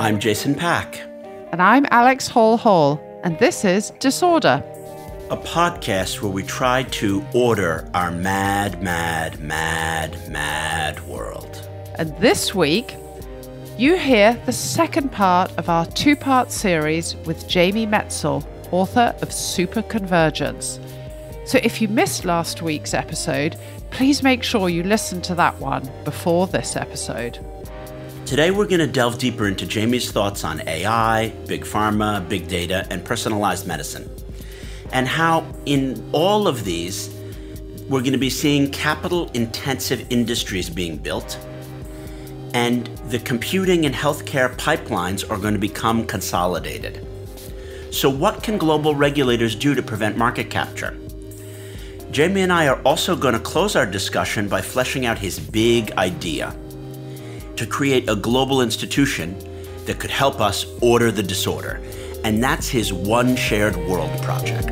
I'm Jason Pack. And I'm Alex Hall, and this is Disorder, a podcast where we try to order our mad world. And this week, you hear the second part of our two-part series with Jamie Metzl, author of Superconvergence. So if you missed last week's episode, please make sure you listen to that one before this episode. Today we're going to delve deeper into Jamie's thoughts on AI, big pharma, big data, and personalized medicine. And how in all of these, we're going to be seeing capital-intensive industries being built, and the computing and healthcare pipelines are going to become consolidated. So what can global regulators do to prevent market capture? Jamie and I are also going to close our discussion by fleshing out his big idea to create a global institution that could help us order the disorder. And that's his One Shared World project.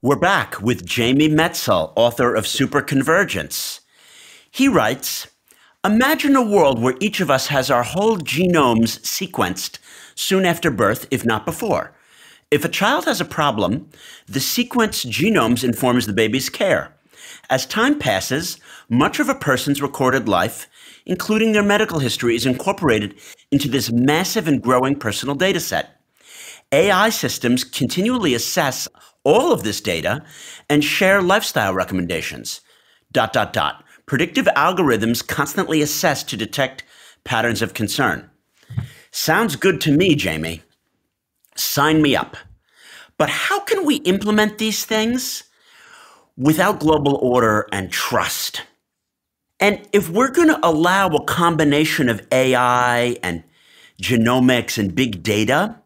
We're back with Jamie Metzl, author of Superconvergence. He writes, imagine a world where each of us has our whole genomes sequenced soon after birth, if not before. If a child has a problem, the sequenced genomes informs the baby's care. As time passes, much of a person's recorded life, including their medical history, is incorporated into this massive and growing personal data set. AI systems continually assess all of this data and share lifestyle recommendations. ... Predictive algorithms constantly assess to detect patterns of concern. Sounds good to me, Jamie. Sign me up. But how can we implement these things without global order and trust? And if we're going to allow a combination of AI and genomics and big data,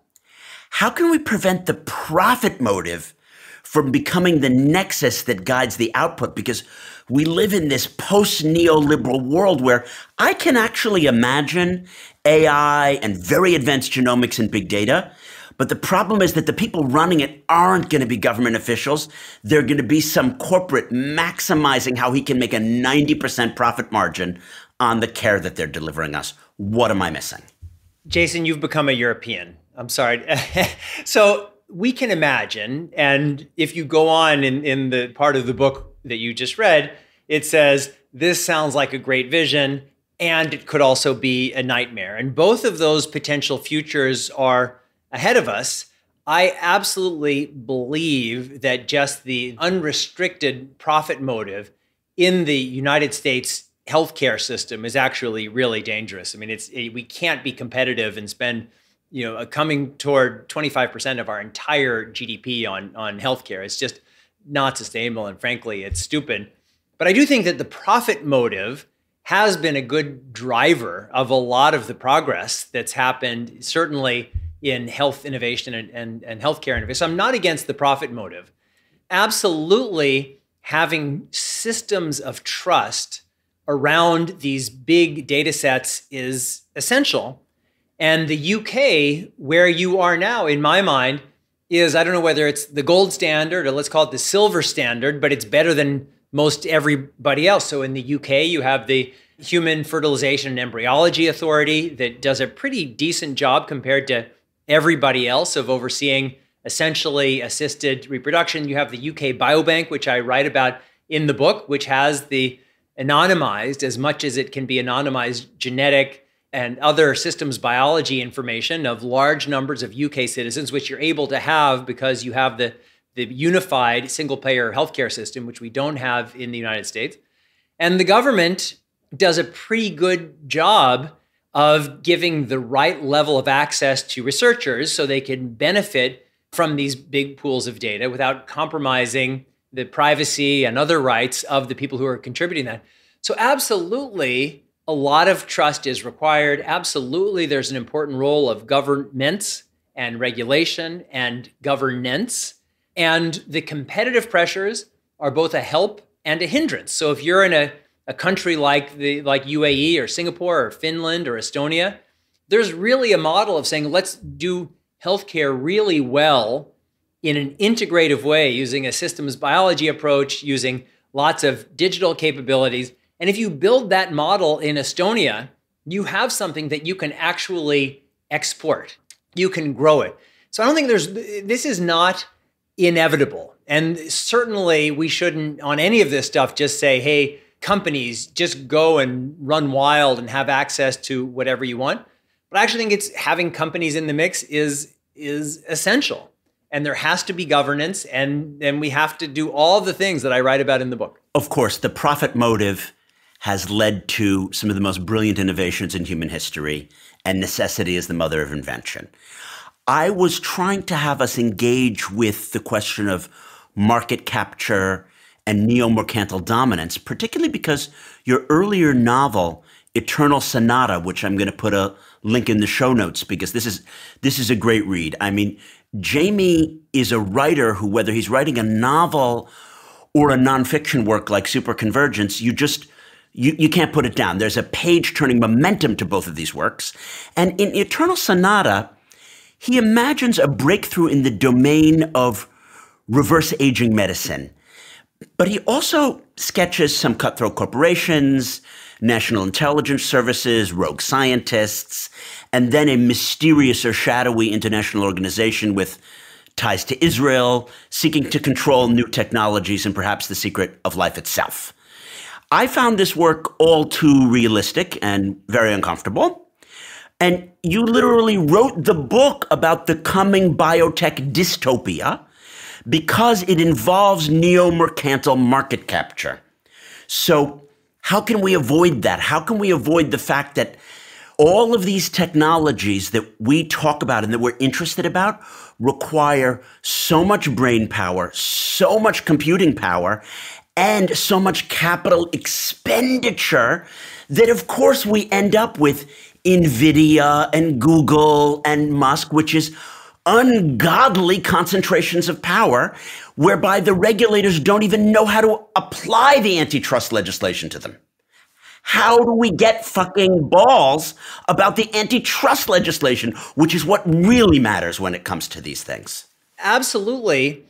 how can we prevent the profit motive from becoming the nexus that guides the output? Because we live in this post-neoliberal world where I can actually imagine AI and very advanced genomics and big data, but the problem is that the people running it aren't going to be government officials. They're going to be some corporate maximizing how he can make a 90% profit margin on the care that they're delivering us. What am I missing? Jason, you've become a European. I'm sorry. So we can imagine, and if you go on in the part of the book that you just read, it says, this sounds like a great vision, and it could also be a nightmare. And both of those potential futures are ahead of us. I absolutely believe that just the unrestricted profit motive in the United States healthcare system is actually really dangerous. I mean, we can't be competitive and spend coming toward 25% of our entire GDP on healthcare. It's just not sustainable, and frankly, it's stupid. But I do think that the profit motive has been a good driver of a lot of the progress that's happened, certainly in health innovation and healthcare innovation. So I'm not against the profit motive. Absolutely having systems of trust around these big data sets is essential. And the UK, where you are now, in my mind, is, I don't know whether it's the gold standard or let's call it the silver standard, but it's better than most everybody else. So in the UK, you have the Human Fertilization and Embryology Authority that does a pretty decent job compared to everybody else of overseeing essentially assisted reproduction. You have the UK Biobank, which I write about in the book, which has the anonymized, as much as it can be anonymized, genetic and other systems biology information of large numbers of UK citizens, which you're able to have because you have the unified single-payer healthcare system, which we don't have in the United States. And the government does a pretty good job of giving the right level of access to researchers so they can benefit from these big pools of data without compromising the privacy and other rights of the people who are contributing that. So absolutely, a lot of trust is required. Absolutely, there's an important role of governments and regulation and governance. And the competitive pressures are both a help and a hindrance. So if you're in a country like UAE or Singapore or Finland or Estonia, there's really a model of saying, let's do healthcare really well in an integrative way, using a systems biology approach, using lots of digital capabilities. And if you build that model in Estonia, you have something that you can actually export. You can grow it. So I don't think this is not inevitable. And certainly we shouldn't, on any of this stuff, just say, hey, companies, just go and run wild and have access to whatever you want. But I actually think it's having companies in the mix is essential. And there has to be governance, and then we have to do all the things that I write about in the book. Of course, the profit motive has led to some of the most brilliant innovations in human history, and necessity is the mother of invention. I was trying to have us engage with the question of market capture and neo-mercantil dominance, particularly because your earlier novel, Eternal Sonata, which I'm going to put a link in the show notes because this is a great read. I mean, Jamie is a writer who, whether he's writing a novel or a nonfiction work like Superconvergence, you can't put it down. There's a page-turning momentum to both of these works. And in Eternal Sonata, he imagines a breakthrough in the domain of reverse aging medicine. But he also sketches some cutthroat corporations, national intelligence services, rogue scientists, and then a mysterious or shadowy international organization with ties to Israel, seeking to control new technologies and perhaps the secret of life itself. I found this work all too realistic and very uncomfortable. And you literally wrote the book about the coming biotech dystopia because it involves neo-mercantil market capture. So how can we avoid that? How can we avoid the fact that all of these technologies that we talk about and that we're interested about require so much brain power, so much computing power, and so much capital expenditure that, of course, we end up with NVIDIA and Google and Musk, which is ungodly concentrations of power, whereby the regulators don't even know how to apply the antitrust legislation to them. How do we get fucking balls about the antitrust legislation, which is what really matters when it comes to these things? Absolutely.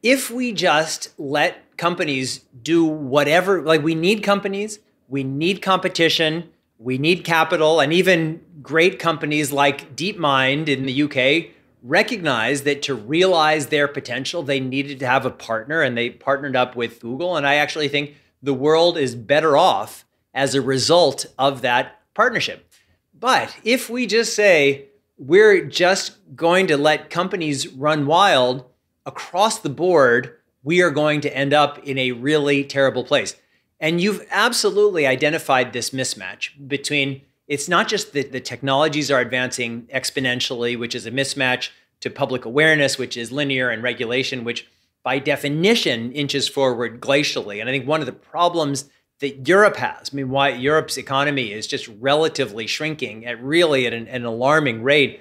If we just let companies do whatever, like we need companies, we need competition, we need capital, and even great companies like DeepMind in the UK recognized that to realize their potential, they needed to have a partner, and they partnered up with Google. And I actually think the world is better off as a result of that partnership. But if we just say we're just going to let companies run wild across the board, we are going to end up in a really terrible place. And you've absolutely identified this mismatch between, it's not just that the technologies are advancing exponentially, which is a mismatch, to public awareness, which is linear, and regulation, which by definition inches forward glacially. And I think one of the problems that Europe has, I mean, why Europe's economy is just relatively shrinking at an alarming rate,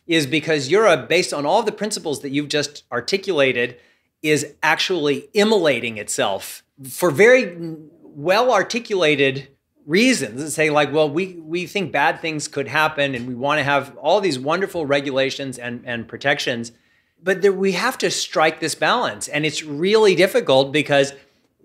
is because Europe, based on all the principles that you've just articulated, is actually immolating itself for very well-articulated reasons, and say like, well, we think bad things could happen and we want to have all these wonderful regulations and protections, but we have to strike this balance. And it's really difficult because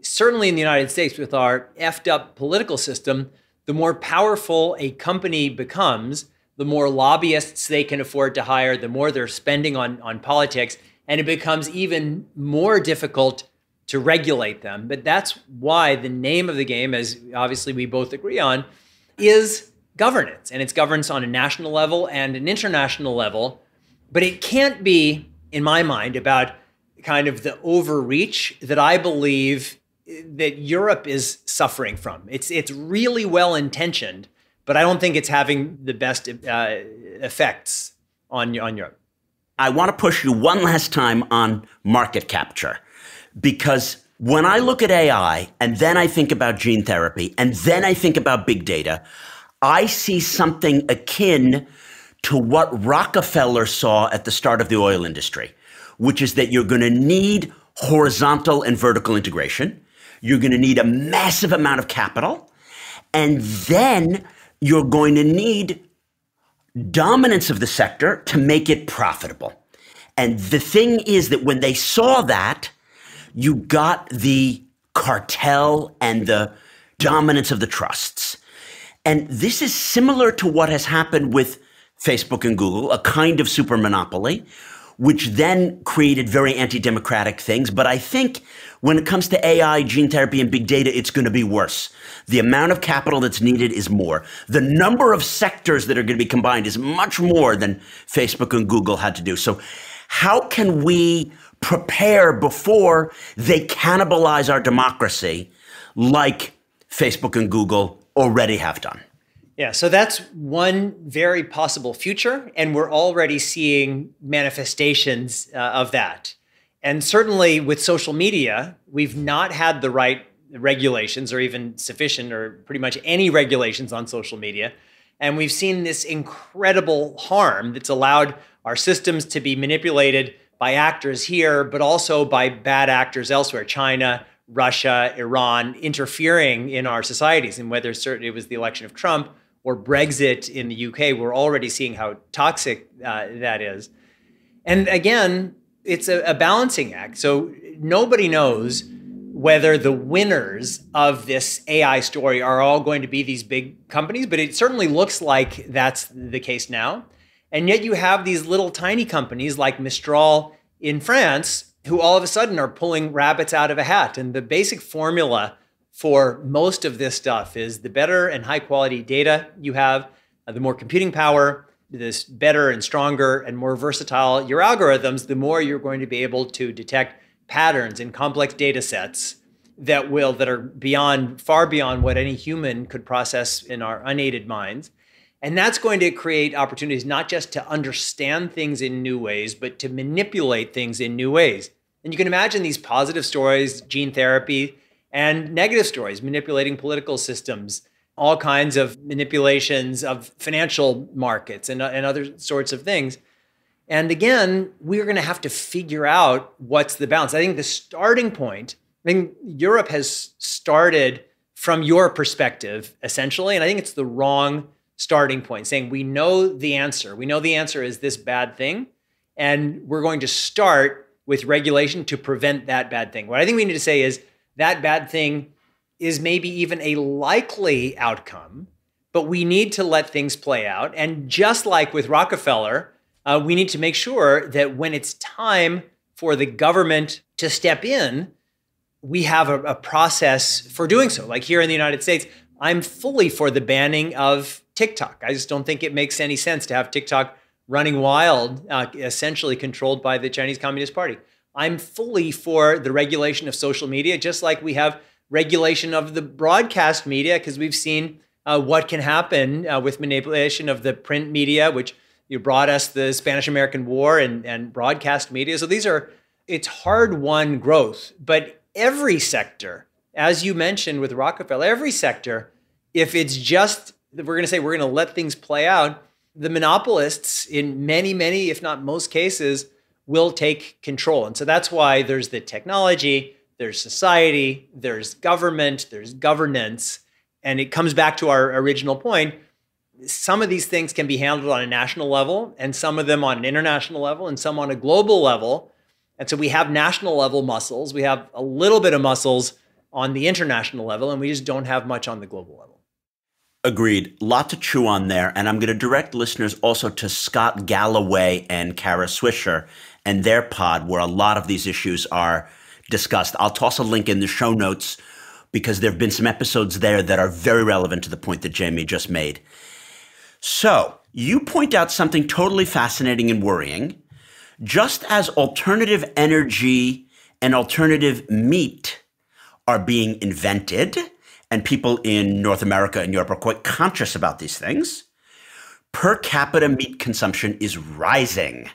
certainly in the United States, with our effed up political system, the more powerful a company becomes, the more lobbyists they can afford to hire, the more they're spending on politics, and it becomes even more difficult to regulate them. But that's why the name of the game, as obviously we both agree on, is governance. And it's governance on a national level and an international level. But it can't be, in my mind, about kind of the overreach that I believe that Europe is suffering from. It's really well-intentioned, but I don't think it's having the best effects on Europe. I want to push you one last time on market capture. Because when I look at AI, and then I think about gene therapy, and then I think about big data, I see something akin to what Rockefeller saw at the start of the oil industry, which is that you're going to need horizontal and vertical integration. You're going to need a massive amount of capital. And then you're going to need dominance of the sector to make it profitable. And the thing is that when they saw that, you got the cartel and the dominance of the trusts. And this is similar to what has happened with Facebook and Google, a kind of super monopoly, which then created very anti-democratic things. But I think when it comes to AI, gene therapy, and big data, it's going to be worse. The amount of capital that's needed is more. The number of sectors that are going to be combined is much more than Facebook and Google had to do. So how can we prepare before they cannibalize our democracy like Facebook and Google already have done? Yeah, so that's one very possible future, and we're already seeing manifestations of that. And certainly with social media, we've not had the right regulations or even sufficient or pretty much any regulations on social media. And we've seen this incredible harm that's allowed our systems to be manipulated by actors here, but also by bad actors elsewhere, China, Russia, Iran, interfering in our societies. And whether it was the election of Trump or Brexit in the UK, we're already seeing how toxic that is. And again, it's a balancing act. So nobody knows whether the winners of this AI story are all going to be these big companies, but it certainly looks like that's the case now. And yet you have these little tiny companies like Mistral in France, who all of a sudden are pulling rabbits out of a hat. And the basic formula for most of this stuff is the better and high quality data you have, the more computing power, this better and stronger and more versatile your algorithms, the more you're going to be able to detect patterns in complex data sets that are far beyond what any human could process in our unaided minds. And that's going to create opportunities not just to understand things in new ways, but to manipulate things in new ways. And you can imagine these positive stories, gene therapy, and negative stories, manipulating political systems, all kinds of manipulations of financial markets and other sorts of things. And again, we're going to have to figure out what's the balance. I think the starting point, Europe has started from your perspective, essentially, and I think it's the wrong starting point, saying we know the answer. We know the answer is this bad thing, and we're going to start with regulation to prevent that bad thing. What I think we need to say is that bad thing is maybe even a likely outcome, but we need to let things play out. And just like with Rockefeller, we need to make sure that when it's time for the government to step in, we have a process for doing so. Like here in the United States, I'm fully for the banning of TikTok. I just don't think it makes any sense to have TikTok running wild, essentially controlled by the Chinese Communist Party. I'm fully for the regulation of social media, just like we have regulation of the broadcast media, because we've seen what can happen with manipulation of the print media, which brought us the Spanish-American War and broadcast media. So it's hard-won growth. But every sector, as you mentioned with Rockefeller, every sector, if it's just, we're going to say we're going to let things play out, the monopolists in many, many, if not most cases, will take control. And so that's why there's the technology, there's society, there's government, there's governance. And it comes back to our original point. Some of these things can be handled on a national level, and some of them on an international level, and some on a global level. And so we have national level muscles. We have a little bit of muscles on the international level, and we just don't have much on the global level. Agreed. Lot to chew on there. And I'm going to direct listeners also to Scott Galloway and Kara Swisher and their pod, where a lot of these issues are discussed. I'll toss a link in the show notes because there have been some episodes there that are very relevant to the point that Jamie just made. So you point out something totally fascinating and worrying. Just as alternative energy and alternative meat are being invented, and people in North America and Europe are quite conscious about these things, per capita meat consumption is rising.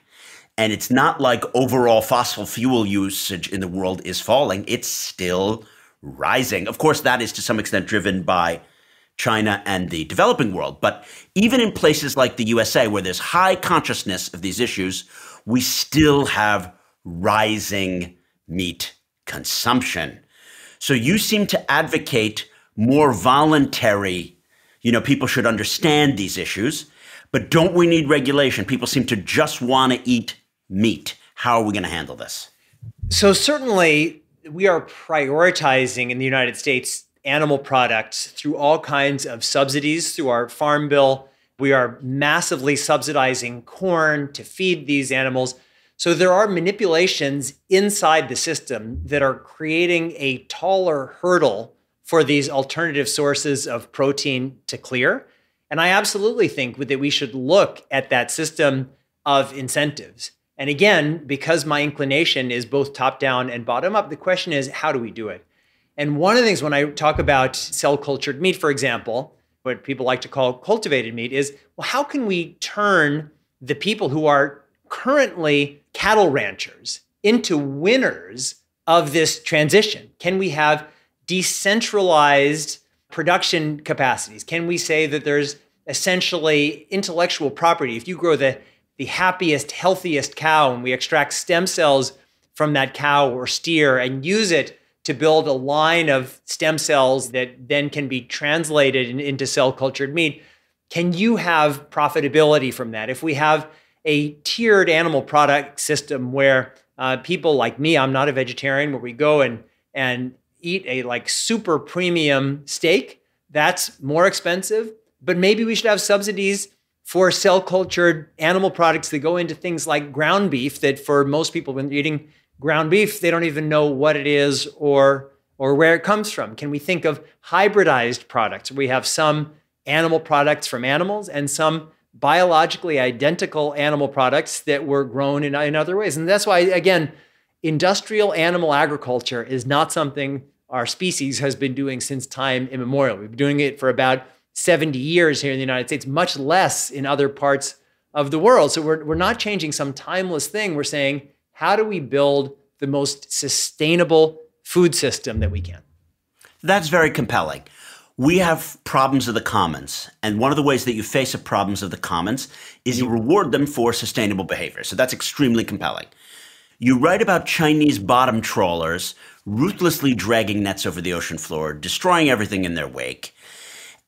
And it's not like overall fossil fuel usage in the world is falling. It's still rising. Of course, that is to some extent driven by China and the developing world. But even in places like the USA, where there's high consciousness of these issues, we still have rising meat consumption. So you seem to advocate more voluntary, people should understand these issues. But don't we need regulation? People seem to just want to eat meat. How are we going to handle this? So certainly we are prioritizing in the United States animal products through all kinds of subsidies through our farm bill. We are massively subsidizing corn to feed these animals. So there are manipulations inside the system that are creating a taller hurdle for these alternative sources of protein to clear. And I absolutely think that we should look at that system of incentives. And again, because my inclination is both top down and bottom up, the question is, how do we do it? And one of the things when I talk about cell cultured meat, for example, what people like to call cultivated meat is, well, how can we turn the people who are currently cattle ranchers into winners of this transition? Can we have decentralized production capacities? Can we say that there's essentially intellectual property? If you grow the happiest, healthiest cow and we extract stem cells from that cow or steer and use it to build a line of stem cells that then can be translated into cell cultured meat, can you have profitability from that? If we have a tiered animal product system where people like me, I'm not a vegetarian, where we go and eat a like super premium steak, that's more expensive, but maybe we should have subsidies for cell cultured animal products that go into things like ground beef, that for most people when they're eating ground beef, they don't even know what it is or where it comes from. Can we think of hybridized products? We have some animal products from animals and some biologically identical animal products that were grown in other ways. And that's why, again, industrial animal agriculture is not something our species has been doing since time immemorial. We've been doing it for about 70 years here in the United States, much less in other parts of the world. So we're not changing some timeless thing. We're saying, how do we build the most sustainable food system that we can? That's very compelling. We have problems of the commons. And one of the ways that you face up problems of the commons is you reward them for sustainable behavior. So that's extremely compelling. You write about Chinese bottom trawlers ruthlessly dragging nets over the ocean floor, destroying everything in their wake.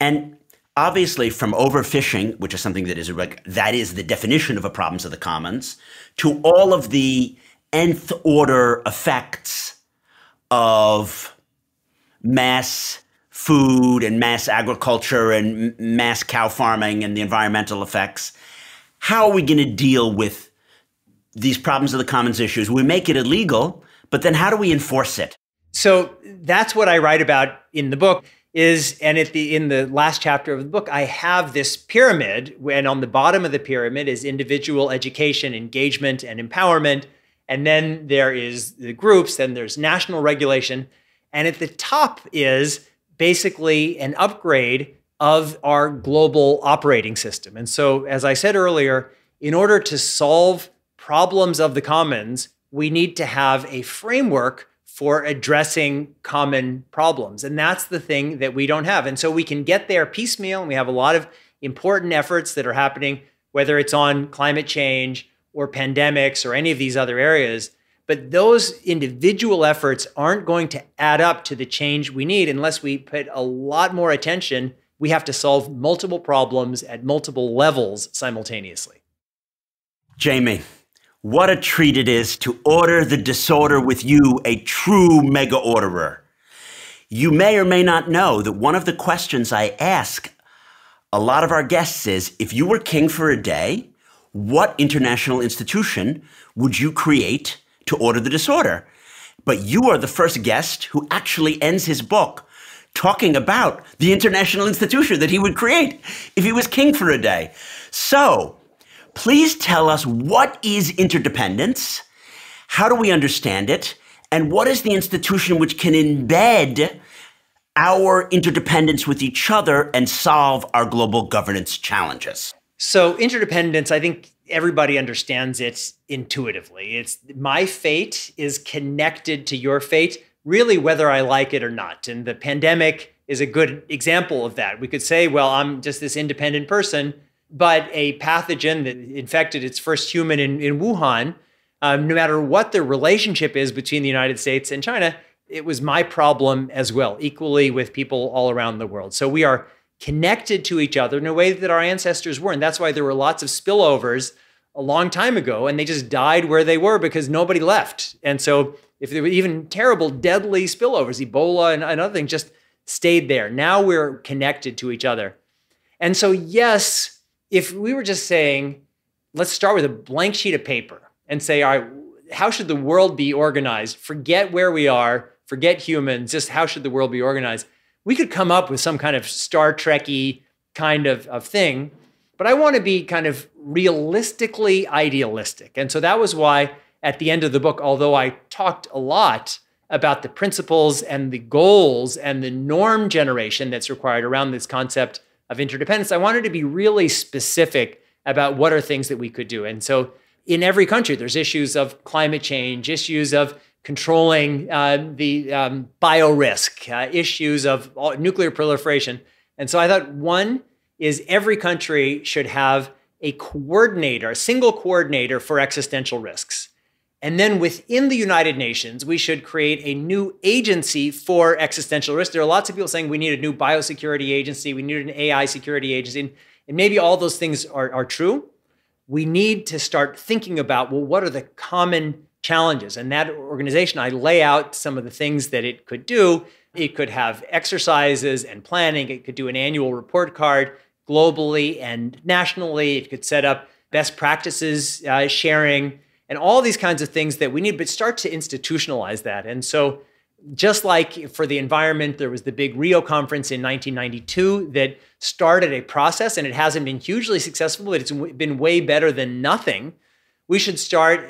And obviously from overfishing, which is something that is the definition of a problems of the commons, to all of the nth order effects of mass food and mass agriculture and mass cow farming and the environmental effects. How are we going to deal with these problems of the commons issues? We make it illegal, but then how do we enforce it? So that's what I write about in the book and in the last chapter of the book, I have this pyramid, and on the bottom of the pyramid is individual education, engagement, and empowerment. And then there is the groups, then there's national regulation. And at the top is basically an upgrade of our global operating system. And so, as I said earlier, in order to solve problems of the commons, we need to have a framework for addressing common problems. And that's the thing that we don't have. And so we can get there piecemeal, and we have a lot of important efforts that are happening, whether it's on climate change or pandemics or any of these other areas. But those individual efforts aren't going to add up to the change we need unless we put a lot more attention. We have to solve multiple problems at multiple levels simultaneously. Jamie, what a treat it is to order the disorder with you, a true mega orderer. You may or may not know that one of the questions I ask a lot of our guests is, if you were king for a day, what international institution would you create to order the disorder? But you are the first guest who actually ends his book talking about the international institution that he would create if he was king for a day. So, please tell us, what is interdependence? How do we understand it? And what is the institution which can embed our interdependence with each other and solve our global governance challenges? So interdependence, I think everybody understands it intuitively. It's my fate is connected to your fate, really whether I like it or not. And the pandemic is a good example of that. We could say, well, I'm just this independent person, but a pathogen that infected its first human in Wuhan, no matter what the relationship is between the United States and China, it was my problem as well, equally with people all around the world. So we are connected to each other in a way that our ancestors weren't. That's why there were lots of spillovers a long time ago, and they just died where they were because nobody left. And so if there were even terrible, deadly spillovers, Ebola and other things just stayed there. Now we're connected to each other. And so, yes, if we were just saying, let's start with a blank sheet of paper and say, all right, how should the world be organized? Forget where we are, forget humans, just how should the world be organized? We could come up with some kind of Star Trek-y kind of thing, but I want to be kind of realistically idealistic. And so that was why at the end of the book, although I talked a lot about the principles and the goals and the norm generation that's required around this concept of interdependence, I wanted to be really specific about what are things that we could do. And so in every country, there's issues of climate change, issues of controlling the biorisk, issues of nuclear proliferation. And so I thought one is every country should have a coordinator, a single coordinator for existential risks. And then within the United Nations, we should create a new agency for existential risk. There are lots of people saying we need a new biosecurity agency, we need an AI security agency, and maybe all those things are true. We need to start thinking about, well, what are the common challenges? And that organization, I lay out some of the things that it could do. It could have exercises and planning. It could do an annual report card globally and nationally. It could set up best practices sharing and all these kinds of things that we need, but start to institutionalize that. And so just like for the environment, there was the big Rio conference in 1992 that started a process, and it hasn't been hugely successful, but it's been way better than nothing. We should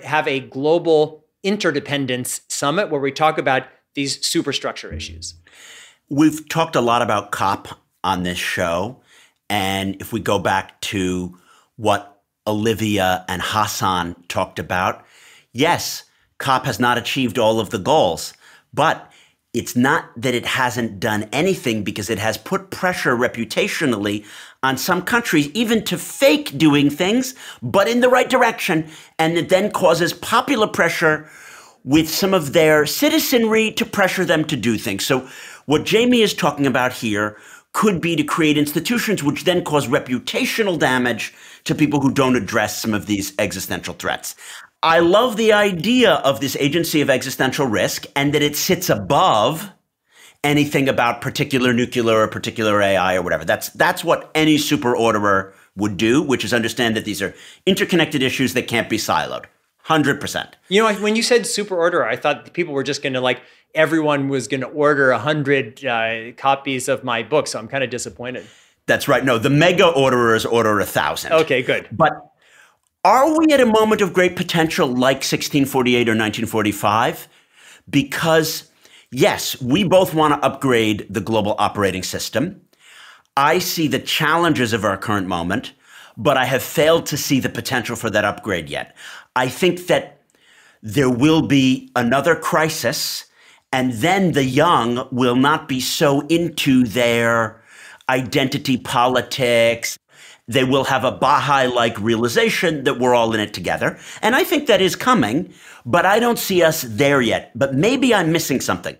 have a global interdependence summit where we talk about these superstructure issues. We've talked a lot about COP on this show. And if we go back to what Olivia and Hassan talked about, yes, COP has not achieved all of the goals, but it's not that it hasn't done anything because it has put pressure reputationally on some countries, even to fake doing things, but in the right direction. And it then causes popular pressure with some of their citizenry to pressure them to do things. So what Jamie is talking about here could be to create institutions which then cause reputational damage to people who don't address some of these existential threats. I love the idea of this agency of existential risk and that it sits above anything about particular nuclear or particular AI or whatever. That's what any super orderer would do, which is understand that these are interconnected issues that can't be siloed. 100%. You know, when you said super orderer, I thought people were just going to everyone was going to order 100 copies of my book. So I'm kind of disappointed. That's right. No, the mega orderers order 1,000. Okay, good. But are we at a moment of great potential like 1648 or 1945? Because, yes, we both want to upgrade the global operating system. I see the challenges of our current moment, but I have failed to see the potential for that upgrade yet. I think that there will be another crisis, and then the young will not be so into their identity politics. They will have a Baha'i-like realization that we're all in it together. And I think that is coming, but I don't see us there yet. But maybe I'm missing something.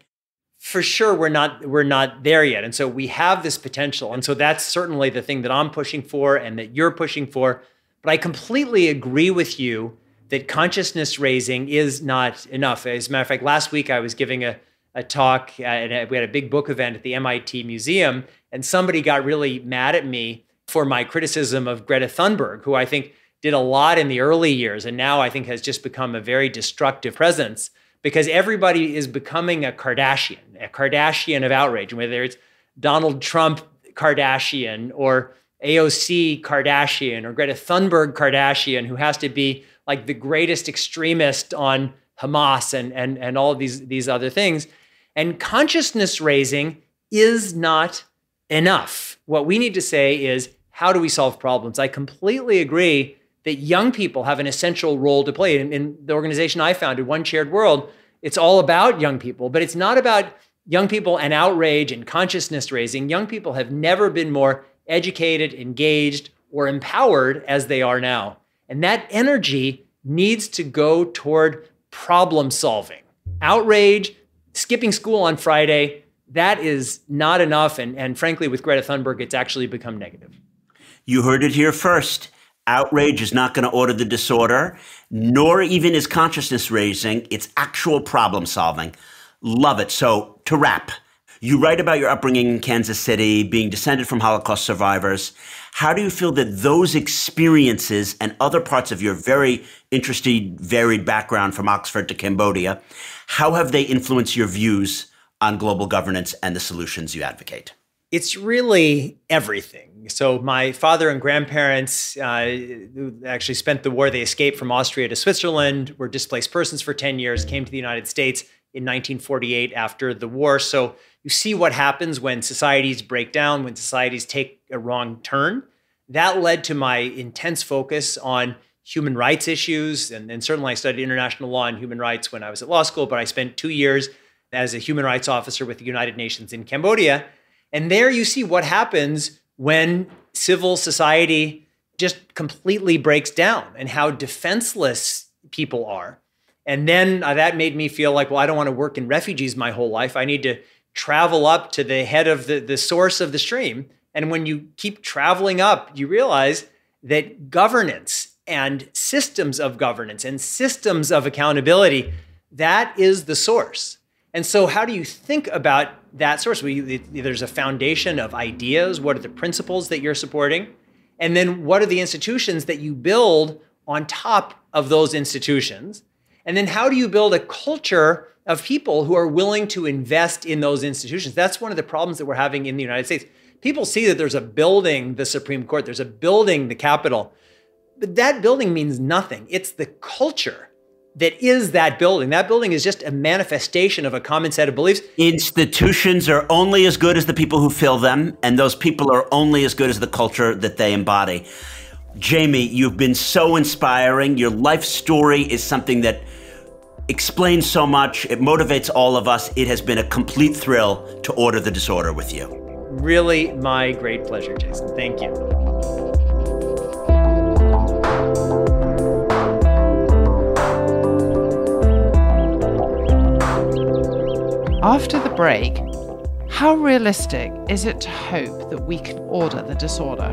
For sure, we're not there yet. And so we have this potential. And so that's certainly the thing that I'm pushing for and that you're pushing for. But I completely agree with you that consciousness raising is not enough. As a matter of fact, last week I was giving a talk, and we had a big book event at the MIT Museum, and somebody got really mad at me for my criticism of Greta Thunberg, who I think did a lot in the early years, and now I think has just become a very destructive presence because everybody is becoming a Kardashian of outrage, whether it's Donald Trump Kardashian or AOC Kardashian or Greta Thunberg Kardashian, who has to be like the greatest extremist on Hamas and all of these other things. And consciousness raising is not enough. What we need to say is, how do we solve problems? I completely agree that young people have an essential role to play. In the organization I founded, One Shared World, it's all about young people, but it's not about young people and outrage and consciousness raising. Young people have never been more educated, engaged, or empowered as they are now. And that energy needs to go toward problem solving. Outrage, skipping school on Friday, that is not enough. And frankly, with Greta Thunberg, it's actually become negative. You heard it here first. Outrage is not going to order the disorder, nor even is consciousness raising. It's actual problem solving. Love it. So to wrap, you write about your upbringing in Kansas City, being descended from Holocaust survivors. How do you feel that those experiences and other parts of your very interesting, varied background from Oxford to Cambodia, how have they influenced your views on global governance and the solutions you advocate? It's really everything. So my father and grandparents who actually spent the war, they escaped from Austria to Switzerland, were displaced persons for 10 years, came to the United States in 1948 after the war. So you see what happens when societies break down, when societies take a wrong turn. That led to my intense focus on human rights issues. And certainly I studied international law and human rights when I was at law school, but I spent 2 years as a human rights officer with the United Nations in Cambodia. And there you see what happens when civil society just completely breaks down and how defenseless people are. And then that made me feel like, well, I don't want to work in refugees my whole life. I need to travel up to the head of the source of the stream. And when you keep traveling up, you realize that governance and systems of governance and systems of accountability, that is the source. And so how do you think about that source? There's a foundation of ideas. What are the principles that you're supporting? And then what are the institutions that you build on top of those institutions? And then how do you build a culture of people who are willing to invest in those institutions? That's one of the problems that we're having in the United States. People see that there's a building, the Supreme Court, there's a building, the Capitol, but that building means nothing. It's the culture that is that building. That building is just a manifestation of a common set of beliefs. Institutions are only as good as the people who fill them, and those people are only as good as the culture that they embody. Jamie, you've been so inspiring. Your life story is something that explains so much. It motivates all of us. It has been a complete thrill to order the disorder with you. Really my great pleasure, Jason. Thank you. After the break, how realistic is it to hope that we can order the disorder?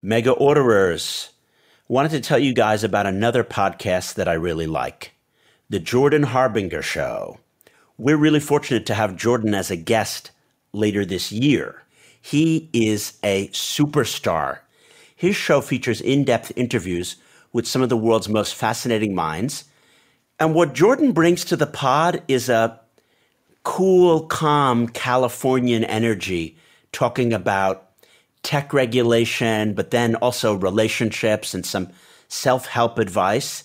Mega orderers, wanted to tell you guys about another podcast that I really like, The Jordan Harbinger Show. We're really fortunate to have Jordan as a guest later this year. He is a superstar. His show features in-depth interviews with some of the world's most fascinating minds. And what Jordan brings to the pod is a cool, calm Californian energy, talking about tech regulation, but then also relationships and some self-help advice.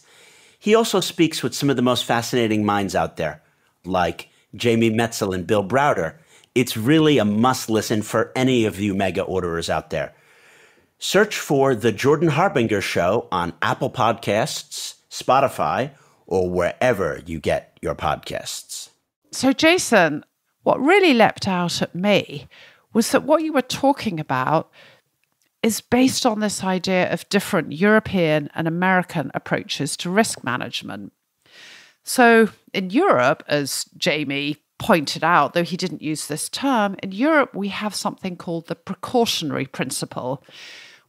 He also speaks with some of the most fascinating minds out there, like Jamie Metzl and Bill Browder. It's really a must-listen for any of you mega orderers out there. Search for The Jordan Harbinger Show on Apple Podcasts, Spotify, or wherever you get your podcasts. So, Jason, what really leapt out at me was that what you were talking about is based on this idea of different European and American approaches to risk management. So in Europe, as Jamie pointed out, though he didn't use this term, in Europe we have something called the precautionary principle,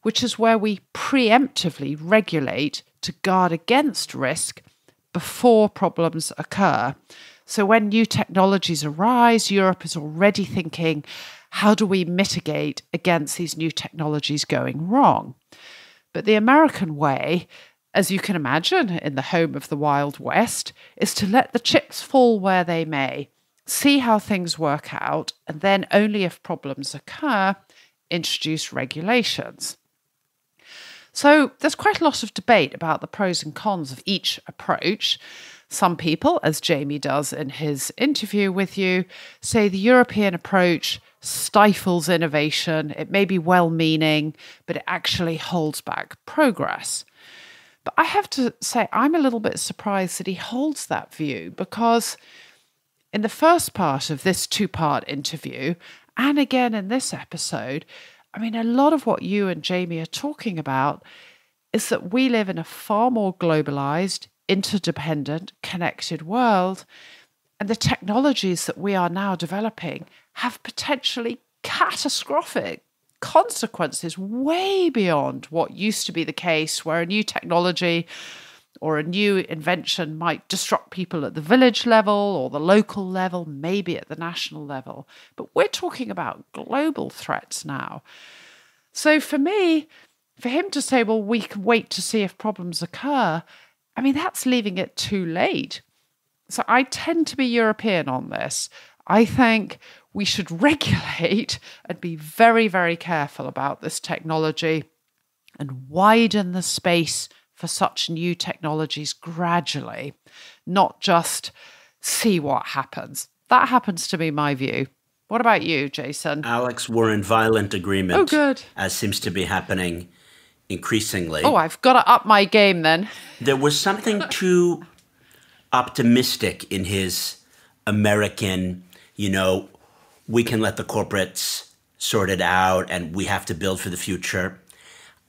which is where we preemptively regulate to guard against risk before problems occur. So when new technologies arise, Europe is already thinking, how do we mitigate against these new technologies going wrong? But the American way, as you can imagine, in the home of the Wild West, is to let the chips fall where they may, see how things work out, and then only if problems occur, introduce regulations. So there's quite a lot of debate about the pros and cons of each approach. Some people, as Jamie does in his interview with you, say the European approach stifles innovation. It may be well-meaning, but it actually holds back progress. But I have to say, I'm a little bit surprised that he holds that view, because in the first part of this two-part interview, and again in this episode, I mean, a lot of what you and Jamie are talking about is that we live in a far more globalized, interdependent, connected world. And the technologies that we are now developing have potentially catastrophic consequences way beyond what used to be the case, where a new technology or a new invention might disrupt people at the village level or the local level, maybe at the national level. But we're talking about global threats now. So for me, for him to say, well, we can wait to see if problems occur, I mean, that's leaving it too late. So I tend to be European on this. I think we should regulate and be very, very careful about this technology and widen the space for such new technologies gradually, not just see what happens. That happens to be my view. What about you, Jason? Alex, we're in violent agreement. Oh, good. As seems to be happening increasingly. Oh, I've got to up my game then. There was something too optimistic in his American, we can let the corporates sort it out and we have to build for the future.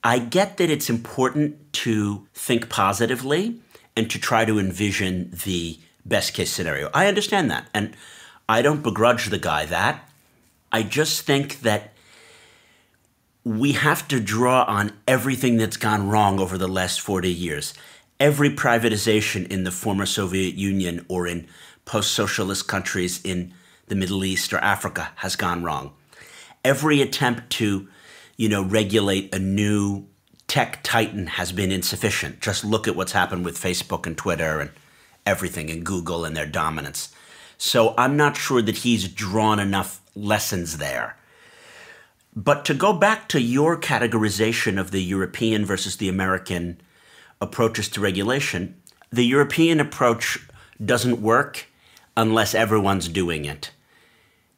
I get that it's important to think positively and to try to envision the best case scenario. I understand that. And I don't begrudge the guy that. I just think that we have to draw on everything that's gone wrong over the last 40 years. Every privatization in the former Soviet Union or in post-socialist countries in the Middle East or Africa has gone wrong. Every attempt to, regulate a new tech titan has been insufficient. Just look at what's happened with Facebook and Twitter and everything, and Google and their dominance. So I'm not sure that he's drawn enough lessons there. But to go back to your categorization of the European versus the American approaches to regulation, the European approach doesn't work unless everyone's doing it.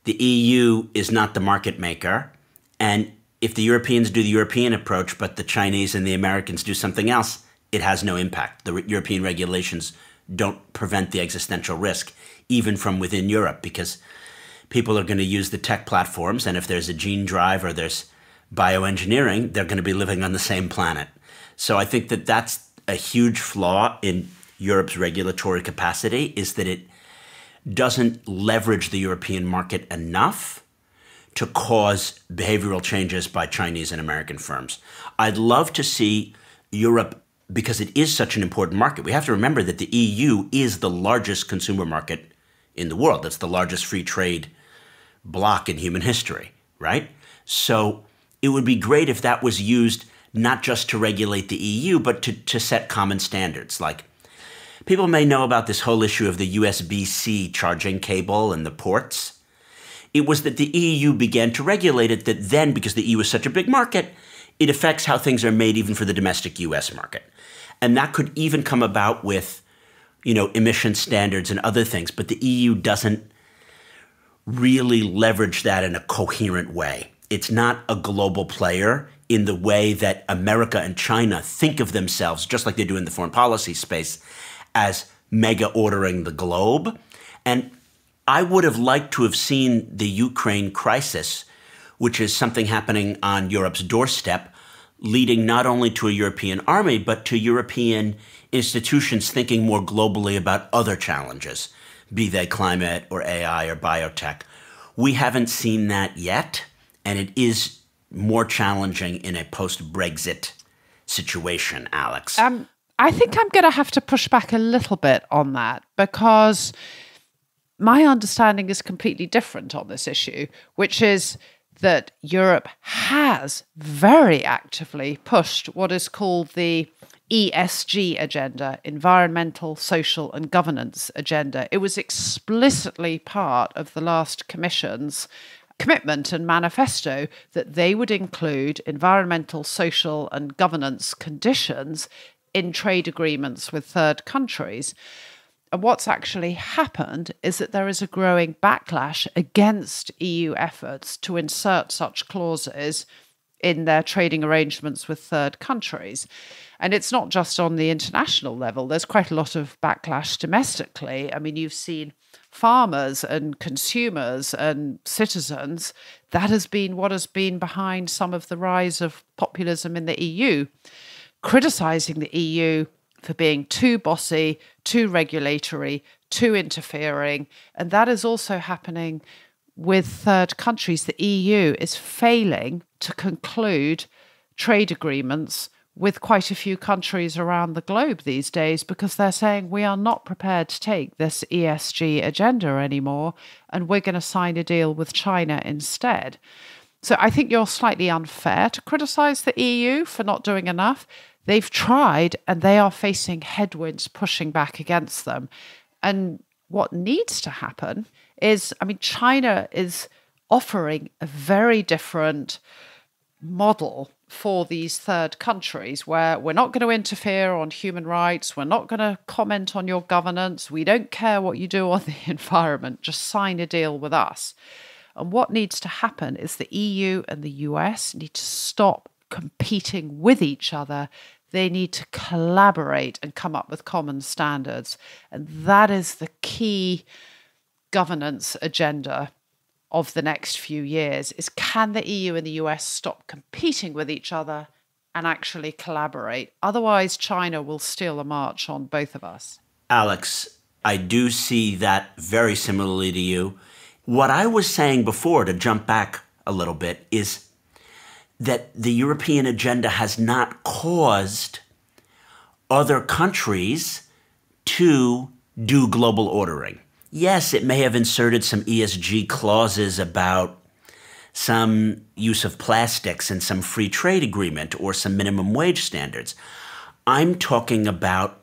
The EU is not the market maker, and if the Europeans do the European approach, but the Chinese and the Americans do something else, it has no impact. The European regulations don't prevent the existential risk, even from within Europe, because people are going to use the tech platforms, and if there's a gene drive or there's bioengineering, they're going to be living on the same planet. So I think that that's a huge flaw in Europe's regulatory capacity, is that it doesn't leverage the European market enough to cause behavioral changes by Chinese and American firms. I'd love to see Europe, because it is such an important market. We have to remember that the EU is the largest consumer market in the world. It's the largest free trade bloc in human history, right? So it would be great if that was used not just to regulate the EU, but to set common standards. Like, people may know about this whole issue of the USB-C charging cable and the ports. It was that the EU began to regulate it, that then, because the EU is such a big market, it affects how things are made even for the domestic US market. And that could even come about with, emission standards and other things. But the EU doesn't really leverage that in a coherent way. It's not a global player in the way that America and China think of themselves, just like they do in the foreign policy space, as mega ordering the globe. And I would have liked to have seen the Ukraine crisis, which is something happening on Europe's doorstep, leading not only to a European army, but to European institutions thinking more globally about other challenges, be they climate or AI or biotech. We haven't seen that yet, and it is more challenging in a post-Brexit situation, Alex. I think I'm going to have to push back a little bit on that, because my understanding is completely different on this issue, which is that Europe has very actively pushed what is called the ESG agenda, environmental, social and governance agenda. It was explicitly part of the last Commission's commitment and manifesto that they would include environmental, social and governance conditions in trade agreements with third countries. And what's actually happened is that there is a growing backlash against EU efforts to insert such clauses in their trading arrangements with third countries. And it's not just on the international level. There's quite a lot of backlash domestically. I mean, you've seen farmers and consumers and citizens, that has been what has been behind some of the rise of populism in the EU, criticising the EU for being too bossy, too regulatory, too interfering. And that is also happening with third countries. The EU is failing to conclude trade agreements with quite a few countries around the globe these days because they're saying we are not prepared to take this ESG agenda anymore and we're going to sign a deal with China instead. So I think you're slightly unfair to criticise the EU for not doing enough. They've tried and they are facing headwinds pushing back against them. And what needs to happen is, China is offering a very different model for these third countries where we're not going to interfere on human rights, we're not going to comment on your governance, we don't care what you do on the environment, just sign a deal with us. And what needs to happen is the EU and the US need to stop competing with each other. They need to collaborate and come up with common standards. And that is the key governance agenda of the next few years, is can the EU and the US stop competing with each other and actually collaborate? Otherwise, China will steal a march on both of us. Alex, I do see that very similarly to you. What I was saying before, to jump back a little bit, is that the European agenda has not caused other countries to do global ordering. Yes, it may have inserted some ESG clauses about some use of plastics in some free trade agreement or some minimum wage standards. I'm talking about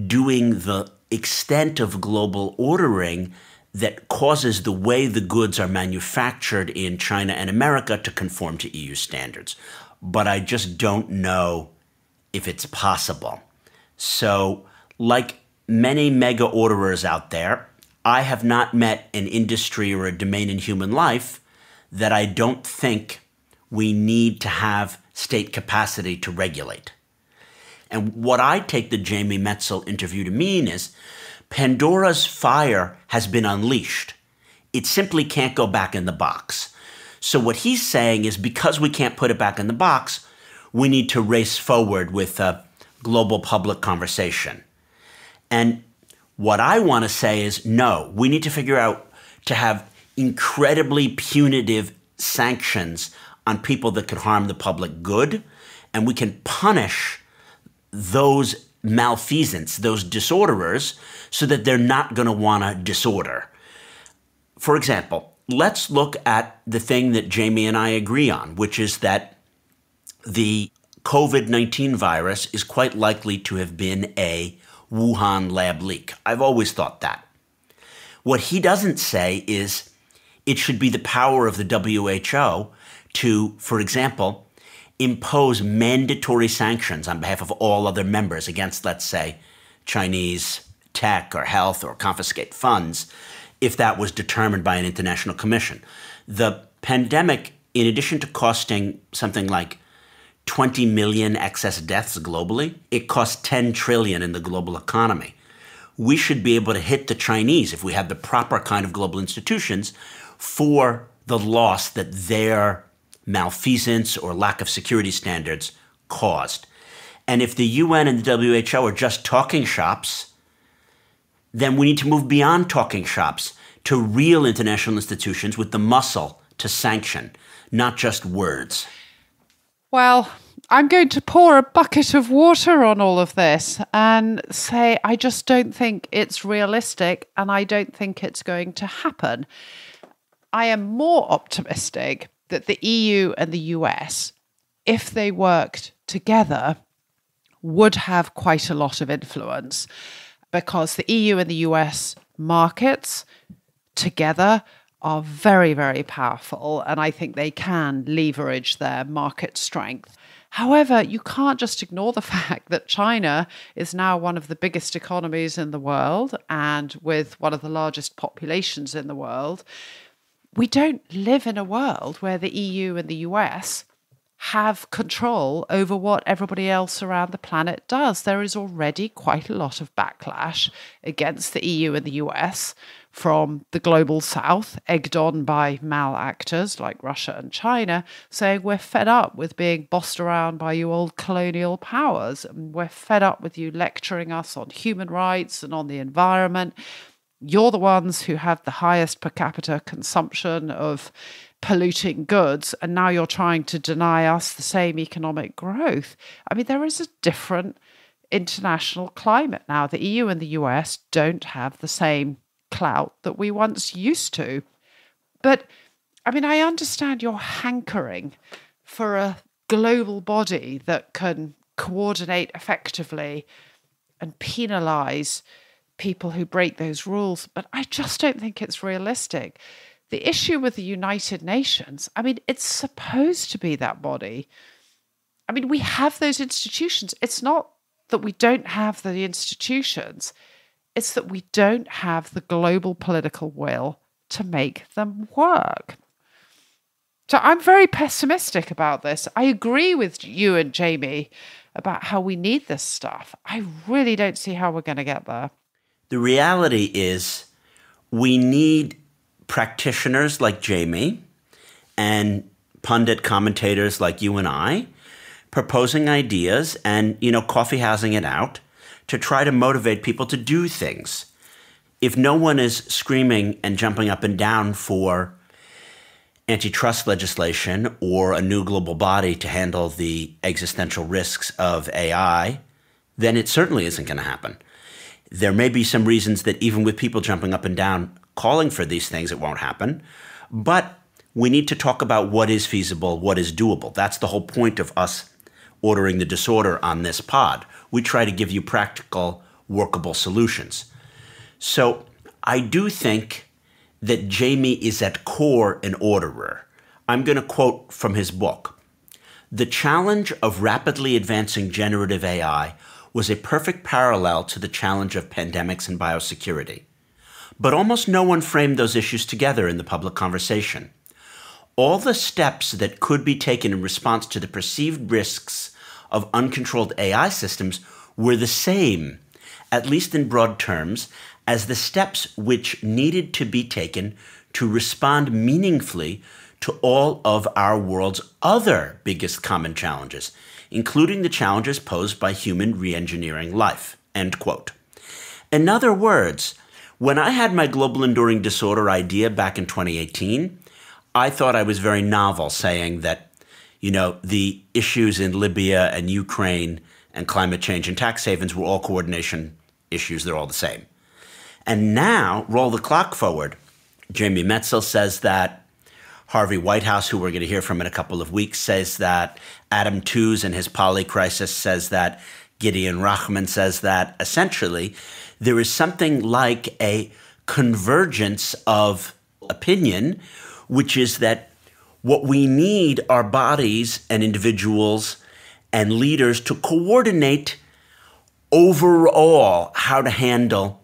doing the extent of global ordering that causes the way the goods are manufactured in China and America to conform to EU standards. But I just don't know if it's possible. So, like many mega orderers out there, I have not met an industry or a domain in human life that I don't think we need to have state capacity to regulate. And what I take the Jamie Metzl interview to mean is Pandora's fire has been unleashed. It simply can't go back in the box. So what he's saying is because we can't put it back in the box, we need to race forward with a global public conversation. And what I want to say is, no, we need to figure out to have incredibly punitive sanctions on people that could harm the public good, and we can punish those malfeasants, those disorderers, so that they're not going to want to disorder. For example, let's look at the thing that Jamie and I agree on, which is that the COVID-19 virus is quite likely to have been a Wuhan lab leak. I've always thought that. What he doesn't say is it should be the power of the WHO to, for example, impose mandatory sanctions on behalf of all other members against, let's say, Chinese tech or health or confiscate funds if that was determined by an international commission. The pandemic, in addition to costing something like 20 million excess deaths globally, it costs 10 trillion in the global economy. We should be able to hit the Chinese, if we have the proper kind of global institutions, for the loss that their malfeasance or lack of security standards caused. And if the UN and the WHO are just talking shops, then we need to move beyond talking shops to real international institutions with the muscle to sanction, not just words. Well, I'm going to pour a bucket of water on all of this and say I just don't think it's realistic and I don't think it's going to happen. I am more optimistic that the EU and the US, if they worked together, would have quite a lot of influence, because the EU and the US markets together are very, very powerful, and I think they can leverage their market strength. However, you can't just ignore the fact that China is now one of the biggest economies in the world and with one of the largest populations in the world. We don't live in a world where the EU and the US have control over what everybody else around the planet does. There is already quite a lot of backlash against the EU and the US from the global south, egged on by malactors like Russia and China, saying we're fed up with being bossed around by you old colonial powers. And we're fed up with you lecturing us on human rights and on the environment. You're the ones who have the highest per capita consumption of polluting goods, and now you're trying to deny us the same economic growth. I mean, there is a different international climate now. The EU and the US don't have the same clout that we once used to. But, I mean, I understand your hankering for a global body that can coordinate effectively and penalise people who break those rules, but I just don't think it's realistic. The issue with the United Nations, I mean, it's supposed to be that body. I mean, we have those institutions. It's not that we don't have the institutions. It's that we don't have the global political will to make them work. So I'm very pessimistic about this. I agree with you and Jamie about how we need this stuff. I really don't see how we're going to get there. The reality is we need practitioners like Jamie and pundit commentators like you and I proposing ideas and, coffee housing it out to try to motivate people to do things. If no one is screaming and jumping up and down for antitrust legislation or a new global body to handle the existential risks of AI, then it certainly isn't going to happen. There may be some reasons that even with people jumping up and down calling for these things, it won't happen. But we need to talk about what is feasible, what is doable. That's the whole point of us ordering the disorder on this pod. We try to give you practical, workable solutions. So I do think that Jamie is at core an orderer. I'm going to quote from his book. The challenge of rapidly advancing generative AI was a perfect parallel to the challenge of pandemics and biosecurity. But almost no one framed those issues together in the public conversation. All the steps that could be taken in response to the perceived risks of uncontrolled AI systems were the same, at least in broad terms, as the steps which needed to be taken to respond meaningfully to all of our world's other biggest common challenges, including the challenges posed by human re-engineering life, end quote. In other words, when I had my global enduring disorder idea back in 2018, I thought I was very novel, saying that, the issues in Libya and Ukraine and climate change and tax havens were all coordination issues. They're all the same. And now, roll the clock forward. Jamie Metzl says that. Harvey Whitehouse, who we're going to hear from in a couple of weeks, says that. Adam Tooze and his poly crisis says that. Gideon Rachman says that. Essentially, there is something like a convergence of opinion, which is that what we need are bodies and individuals and leaders to coordinate overall how to handle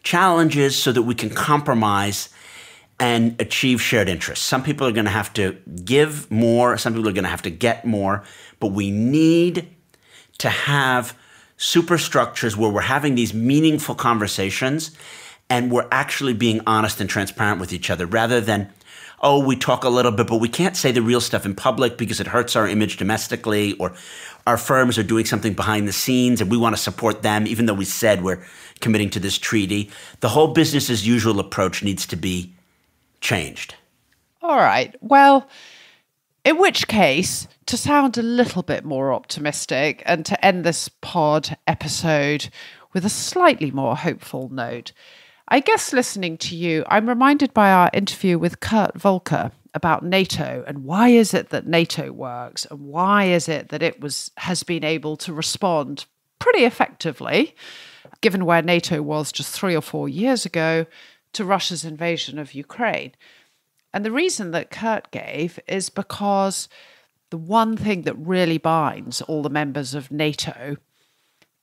challenges so that we can compromise and achieve shared interests. Some people are going to have to give more. Some people are going to have to get more. But we need to have superstructures where we're having these meaningful conversations and we're actually being honest and transparent with each other rather than, we talk a little bit, but we can't say the real stuff in public because it hurts our image domestically, or our firms are doing something behind the scenes and we want to support them even though we said we're committing to this treaty. The whole business as usual approach needs to be changed. All right. Well, in which case, to sound a little bit more optimistic and to end this pod episode with a slightly more hopeful note, I guess listening to you, I'm reminded by our interview with Kurt Volker about NATO and why is it that NATO works and why is it that it has been able to respond pretty effectively, given where NATO was just 3 or 4 years ago, to Russia's invasion of Ukraine. And the reason that Kurt gave is because the one thing that really binds all the members of NATO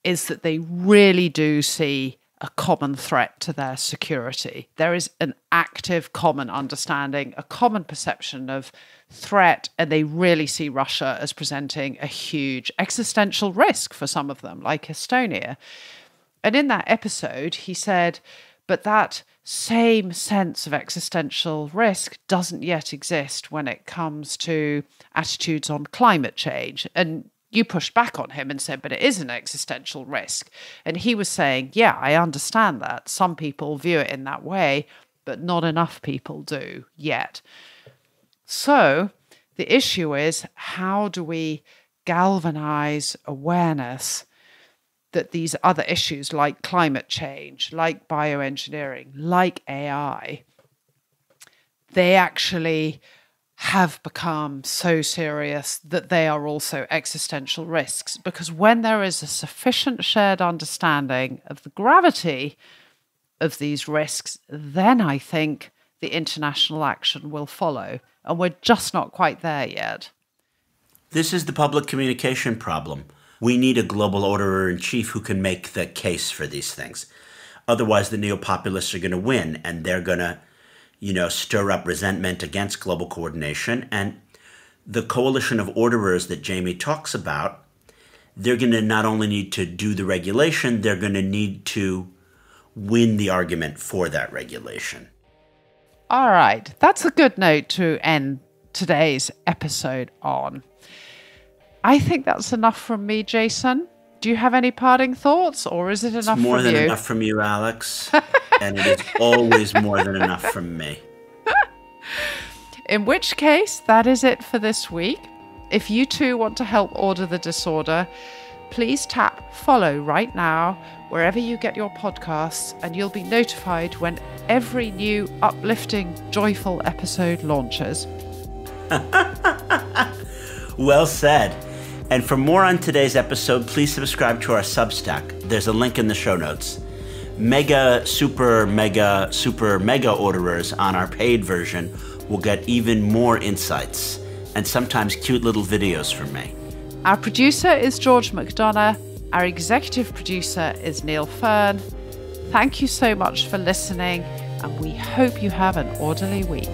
is that they really do see a common threat to their security. There is an active common understanding, a common perception of threat, and they really see Russia as presenting a huge existential risk for some of them, like Estonia. And in that episode, he said, But that same sense of existential risk doesn't yet exist when it comes to attitudes on climate change. And you pushed back on him and said, but it is an existential risk. And he was saying, yeah, I understand that. Some people view it in that way, but not enough people do yet. So the issue is, how do we galvanize awareness that these other issues like climate change, like bioengineering, like AI, they actually have become so serious that they are also existential risks? Because when there is a sufficient shared understanding of the gravity of these risks, then I think the international action will follow. And we're just not quite there yet. This is the public communication problem. We need a global orderer-in-chief who can make the case for these things. Otherwise, the neo-populists are going to win, and they're going to, stir up resentment against global coordination. And the coalition of orderers that Jamie talks about, they're going to not only need to do the regulation, they're going to need to win the argument for that regulation. All right. That's a good note to end today's episode on. I think that's enough from me, Jason. Do you have any parting thoughts, or is it enough from you? It's more than enough from you, Alex. And it is always more than enough from me. In which case, that is it for this week. If you too want to help order the disorder, please tap follow right now wherever you get your podcasts, and you'll be notified when every new uplifting, joyful episode launches. Well said. And for more on today's episode, please subscribe to our Substack. There's a link in the show notes. Super mega orderers on our paid version will get even more insights and sometimes cute little videos from me. Our producer is George McDonagh. Our executive producer is Neil Fearn. Thank you so much for listening, and we hope you have an orderly week.